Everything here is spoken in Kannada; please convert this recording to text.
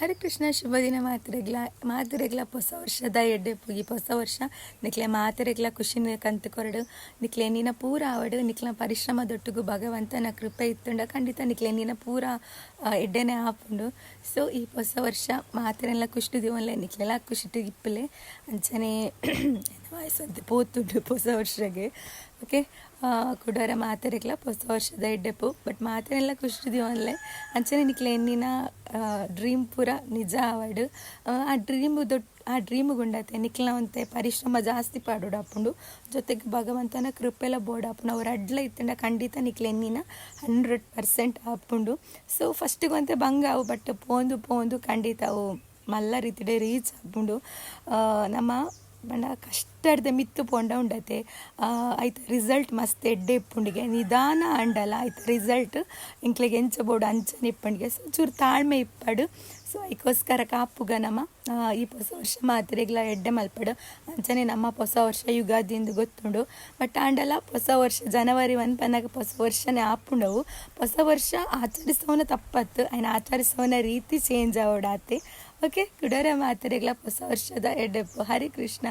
ಹರೇ ಕೃಷ್ಣ ಶುಭ ದಿನ ಮಾತಿರೆಗ್ಲ ಹೊಸ ವರ್ಷದ ಎಡ್ಡೆ ಪೋಗಿ ಹೊಸ ವರ್ಷ ನಿಕ್ಲೆ ಮಾತಿರೆಗ್ಲ ಖುಷಿನ ಕಂತು ಕೊರಡು ನಿಕ್ಲೆ ನಿನ್ನ ಪೂರ ಆವಡು ನಿಕ್ಲ ಪರಿಶ್ರಮದೊಟ್ಟಿಗೂ ಭಗವಂತನ ಕೃಪೆ ಇತ್ತುಂಡ ಖಂಡಿತ ನಿಕ್ಲೆ ನಿನ್ನ ಪೂರ ಎಡ್ಡೆನೆ ಆಪುಂಡು. ಸೊ ಈ ಹೊಸ ವರ್ಷ ಮಾತಿರೆಲ್ಲ ಖುಷಿ ದಿವನ್ಲೆ ನಿಕ್ಲೆಲ್ಲ ಖುಷಿ ಇಪ್ಪಲೆ ಅಂಚನೆ ವಯಸ್ಸಂತೆ ಪೋತುಂಡು ಹೊಸ ವರ್ಷಗೆ. ಓಕೆ ಕುಡರ ಮಾತೆರೆಗ್ಲ ಹೊಸ ವರ್ಷದ ಎಡ್ಡೆಪು ಬಟ್ ಮಾತೆರೆಲ್ಲ ಖುಷಿ ದಿವನ್ಲೆ ಅಂಚನೆ ನಿಕ್ಲೆ ಎನ್ನಿನ ಡ್ರೀಮ್ ಪೂರ ನಿಜ ಆವಡು. ಆ ಡ್ರೀಮು ಗುಂಡತೆ ನಿಕ್ಲ ಒಂತೆ ಪರಿಶ್ರಮ ಜಾಸ್ತಿ ಪಾಡೋಡು ಆಪುಂಡು, ಜೊತೆಗೆ ಭಗವಂತನ ಕೃಪೆಲ ಬೋಡಾಪುಂಡು ಅವ್ರು ಅಡ್ಲ ಇತ್ತಂಡ ಖಂಡಿತ ನಿಕ್ಲೆ ಎನ್ನಿನ 100% ಆಪುಂಡು. ಸೊ ಫಸ್ಟಿಗೆ ಒಂತೆ ಬಂಗ ಅವು ಬಟ್ ಪೋಂದು ಖಂಡಿತ ಅವು ಮಲ್ಲ ರೀತಿಡೆ ರೀಚ್ ಆಪುಂಡು. ನಮ್ಮ ಬಂಡ ಕಷ್ಟಡ್ದೆ ಮಿತ್ತು ಪೋಂಡ ಉಂಡತೆ ಆಯ್ತು ರಿಸಲ್ಟ್ ಮಸ್ತ್ ಎಡ್ಡೆ ಇಪ್ಪುಂಡಿಗೆ ನಿಧಾನ ಅಂಡಲ್ಲ ಆಯ್ತು ರಿಸಲ್ಟ್ ಇಂಕ್ಲೆಗೆ ಎಂಚಬೋಡು ಅಂಚನೆ ಇಪ್ಪಂಡಿಗೆ. ಸೊ ಚೂರು ತಾಳ್ಮೆ ಇಪ್ಪಡು. ಸೊ ಅದಕ್ಕೋಸ್ಕರ ಕಾಪುಗ ನಮ್ಮ ಈ ಹೊಸ ವರ್ಷ ಮಾತ್ರೆಗ್ಲ ಎಡ್ಡೆ ಮಲ್ಪಡು ಅಂಚನೆ ನಮ್ಮ ಹೊಸ ವರ್ಷ ಯುಗಾದಿಯಿಂದ ಗೊತ್ತುಂಡು. ಬಟ್ ಆಂಡಲ್ಲ ಹೊಸ ವರ್ಷ ಜನವರಿ 1 ಪನ್ನಾಗ ಹೊಸ ವರ್ಷನೇ ಆಪುಂಡವು. ಹೊಸ ವರ್ಷ ಆಚರಿಸೋನ ತಪ್ಪತ್ತು ఆయన ಆಚರಿಸೋನ ರೀತಿ ಚೇಂಜ್ ಆವಡಾತೆ. ಓಕೆ ಕುಡರ ಮಾತ್ರೆಗ್ಲ ಹೊಸ ವರ್ಷದ ಎಡ್ಡೆಪ್ಪು. ಹರೇ ಕೃಷ್ಣ.